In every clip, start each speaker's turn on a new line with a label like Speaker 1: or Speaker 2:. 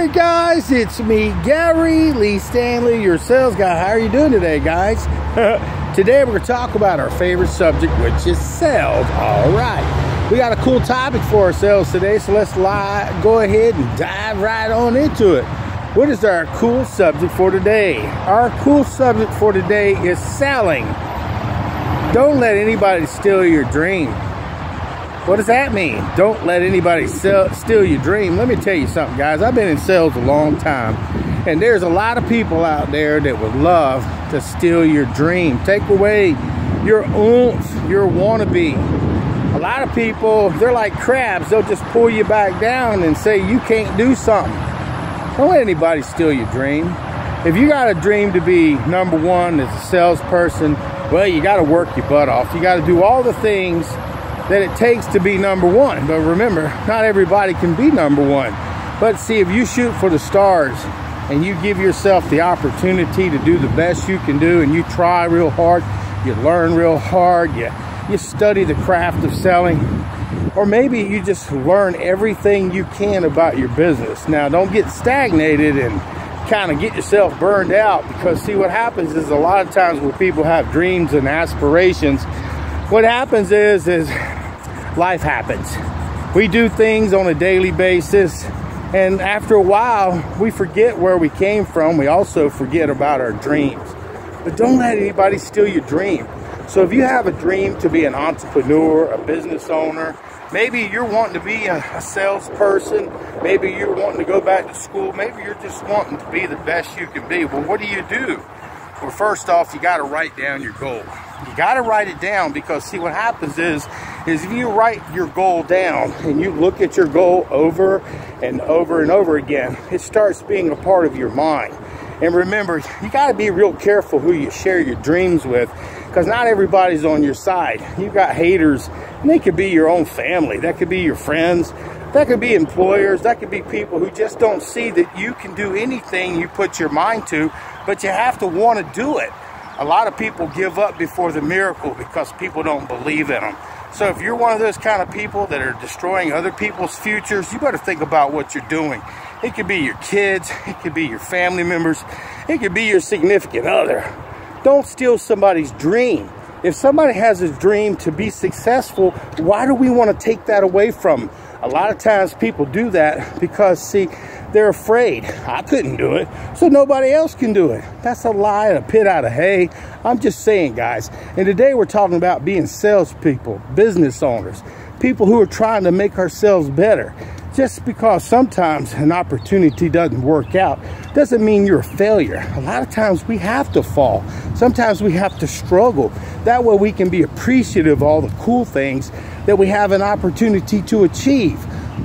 Speaker 1: Hey guys, it's me, Gary Lee Stanley, your sales guy. How are you doing today, guys? Today we're going to talk about our favorite subject, which is sales. All right, we got a cool topic for ourselves today, so let's go ahead and dive right on into it. What is our cool subject for today? Our cool subject for today is selling. Don't let anybody steal your dream. What does that mean? Don't let anybody steal your dream. Let me tell you something, guys. I've been in sales a long time, and there's a lot of people out there that would love to steal your dream, take away your oomph, your wannabe. A lot of people, they're like crabs. They'll just pull you back down and say you can't do something. Don't let anybody steal your dream. If you got a dream to be number one as a salesperson, well, you got to work your butt off. You got to do all the things that it takes to be number one. But remember, not everybody can be number one. But see, if you shoot for the stars and you give yourself the opportunity to do the best you can do, and you try real hard, you learn real hard, you study the craft of selling, or maybe you just learn everything you can about your business. Now, don't get stagnated and kind of get yourself burned out, because see, what happens is a lot of times when people have dreams and aspirations, what happens is life happens. We do things on a daily basis, and after a while we forget where we came from. We also forget about our dreams. But don't let anybody steal your dream. So if you have a dream to be an entrepreneur, a business owner, maybe you're wanting to be a salesperson, maybe you're wanting to go back to school, maybe you're just wanting to be the best you can be. Well, what do? Well, first off, you got to write down your goal. You got to write it down, because see, what happens is if you write your goal down and you look at your goal over and over and over again, it starts being a part of your mind. And remember, you got to be real careful who you share your dreams with, because not everybody's on your side. You've got haters, and they could be your own family. That could be your friends. That could be employers. That could be people who just don't see that you can do anything you put your mind to, but you have to want to do it. A lot of people give up before the miracle because people don't believe in them. So if you're one of those kind of people that are destroying other people's futures, you better think about what you're doing. It could be your kids, it could be your family members, it could be your significant other. Don't steal somebody's dream. If somebody has a dream to be successful, why do we want to take that away from them? A lot of times people do that because, see, they're afraid. I couldn't do it, so nobody else can do it. That's a lie and a pit out of hay. I'm just saying, guys. And today we're talking about being salespeople, business owners, people who are trying to make ourselves better. Just because sometimes an opportunity doesn't work out doesn't mean you're a failure. A lot of times we have to fall. Sometimes we have to struggle. That way we can be appreciative of all the cool things that we have an opportunity to achieve.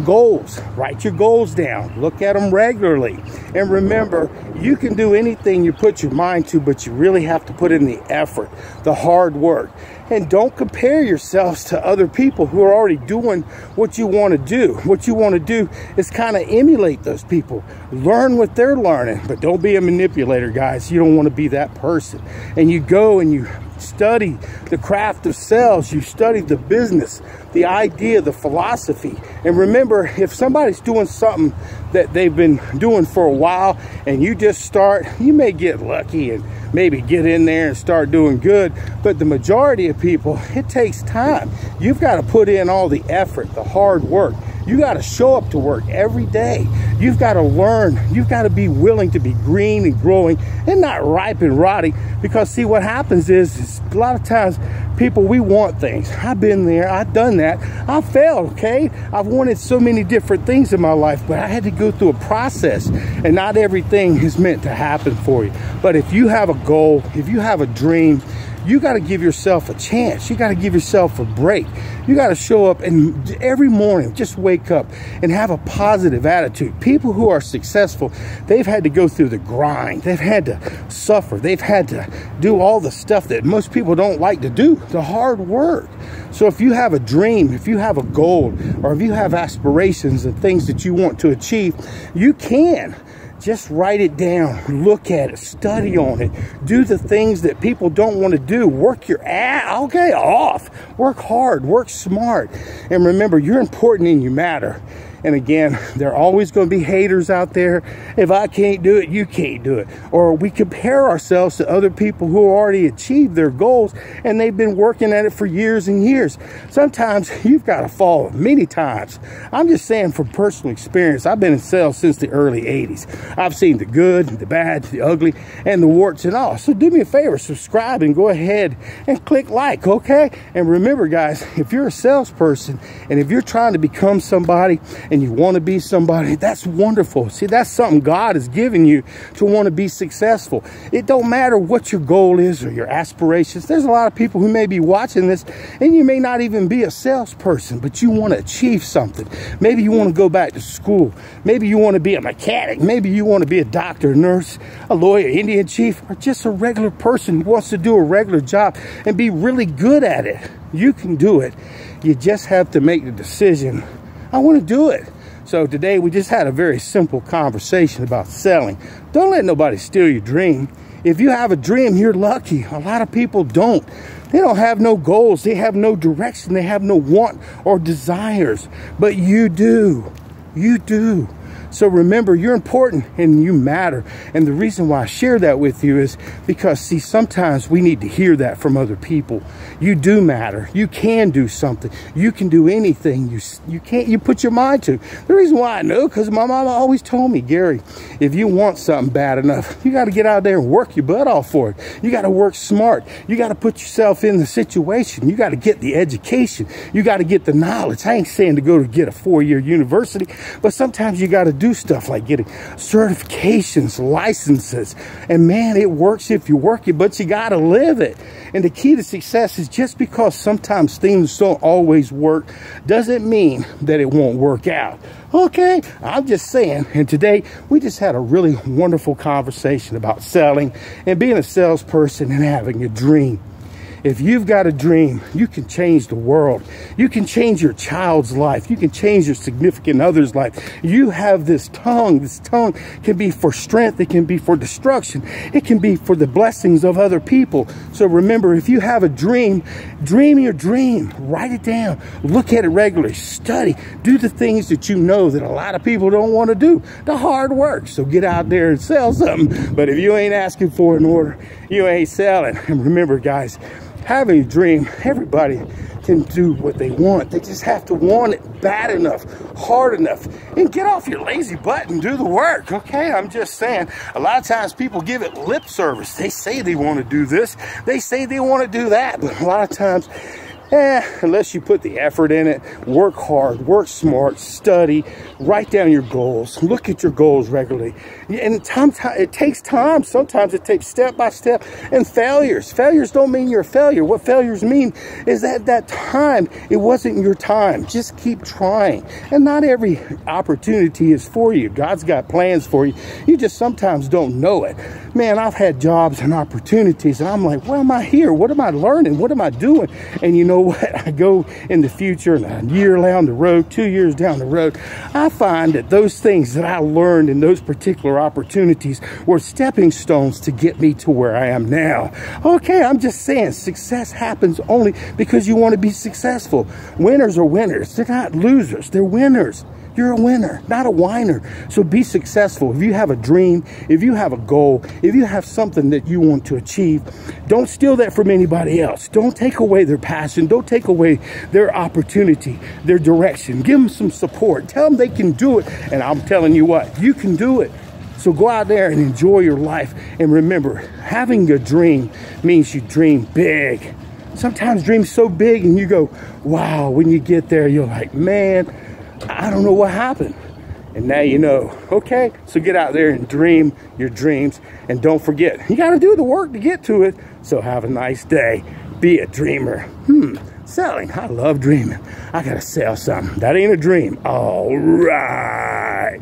Speaker 1: Goals, write your goals down, look at them regularly, and remember, you can do anything you put your mind to, but you really have to put in the effort, the hard work. And don't compare yourselves to other people who are already doing what you want to do. What you want to do is kind of emulate those people, learn what they're learning, but don't be a manipulator, guys. You don't want to be that person. And you go and you study the craft of sales, you study the business, the idea, the philosophy. And remember, if somebody's doing something that they've been doing for a while and you just start, you may get lucky and maybe get in there and start doing good, but the majority of people, it takes time. You've got to put in all the effort, the hard work. You got to show up to work every day. You've got to learn. You've got to be willing to be green and growing and not ripe and rotting. Because see, what happens is a lot of times people, we want things. I've been there. I've done that. I failed, okay? I've wanted so many different things in my life, but I had to go through a process, and not everything is meant to happen for you. But if you have a goal, if you have a dream, you got to give yourself a chance. You got to give yourself a break. You got to show up, and every morning just wake up and have a positive attitude. People who are successful, they've had to go through the grind. They've had to suffer. They've had to do all the stuff that most people don't like to do, the hard work. So if you have a dream, if you have a goal, or if you have aspirations and things that you want to achieve, you can. Just write it down, look at it, study on it, do the things that people don't want to do. Work your ass, okay, off. Work hard, work smart. And remember, you're important and you matter. And again, there are always going to be haters out there. If I can't do it, you can't do it. Or we compare ourselves to other people who already achieved their goals and they've been working at it for years and years. Sometimes you've got to fall many times. I'm just saying from personal experience, I've been in sales since the early 80s. I've seen the good, the bad, the ugly, and the warts and all. So do me a favor, subscribe and go ahead and click like, okay? And remember, guys, if you're a salesperson and if you're trying to become somebody and you want to be somebody, that's wonderful. See, that's something God has given you to want to be successful. It don't matter what your goal is or your aspirations. There's a lot of people who may be watching this and you may not even be a salesperson, but you want to achieve something. Maybe you want to go back to school. Maybe you want to be a mechanic. Maybe you want to be a doctor, nurse, a lawyer, Indian chief, or just a regular person who wants to do a regular job and be really good at it. You can do it. You just have to make the decision. I want to do it. So today we just had a very simple conversation about selling. Don't let nobody steal your dream. If you have a dream, you're lucky. A lot of people don't. They don't have no goals. They have no direction. They have no want or desires. But you do. You do. So remember, you're important and you matter. And the reason why I share that with you is because, see, sometimes we need to hear that from other people. You do matter. You can do something. You can do anything you put your mind to. The reason why I know, because my mama always told me, Gary, if you want something bad enough, you got to get out there and work your butt off for it. You got to work smart. You got to put yourself in the situation. You got to get the education. You got to get the knowledge. I ain't saying to go to get a 4-year university, but sometimes you got to do stuff like getting certifications, licenses, and man, it works if you work it, but you got to live it. And the key to success is just because sometimes things don't always work doesn't mean that it won't work out. Okay, I'm just saying. And today we just had a really wonderful conversation about selling and being a salesperson and having a dream. If you've got a dream, you can change the world. You can change your child's life. You can change your significant other's life. You have this tongue. This tongue can be for strength. It can be for destruction. It can be for the blessings of other people. So remember, if you have a dream, dream your dream. Write it down. Look at it regularly. Study. Do the things that you know that a lot of people don't want to do. The hard work. So get out there and sell something. But if you ain't asking for an order, you ain't selling. And remember, guys, having a dream, everybody can do what they want. They just have to want it bad enough, hard enough, and get off your lazy butt and do the work, okay? I'm just saying, a lot of times people give it lip service. They say they want to do this. They say they want to do that. But a lot of times, unless you put the effort in it, work hard, work smart, study, write down your goals, look at your goals regularly. And it takes time. Sometimes it takes step by step. And failures don't mean you're a failure. What failures mean is that that time, it wasn't your time. Just keep trying. And not every opportunity is for you. God's got plans for you. You just sometimes don't know it. Man, I've had jobs and opportunities, and I'm like, why am I here? What am I learning? What am I doing? And you know what? I go in the future, and a year down the road, 2 years down the road, I find that those things that I learned in those particular opportunities were stepping stones to get me to where I am now. Okay, I'm just saying, success happens only because you want to be successful. Winners are winners. They're not losers. They're winners. You're a winner, not a whiner. So be successful. If you have a dream, if you have a goal, if you have something that you want to achieve, don't steal that from anybody else. Don't take away their passion. Don't take away their opportunity, their direction. Give them some support. Tell them they can do it. And I'm telling you what, you can do it. So go out there and enjoy your life. And remember, having a dream means you dream big. Sometimes dreams so big and you go, wow, when you get there, you're like, man, I don't know what happened. And now you know. Okay, so get out there and dream your dreams. And don't forget, you got to do the work to get to it. So have a nice day. Be a dreamer. Selling. I love dreaming. I got to sell something. That ain't a dream. All right.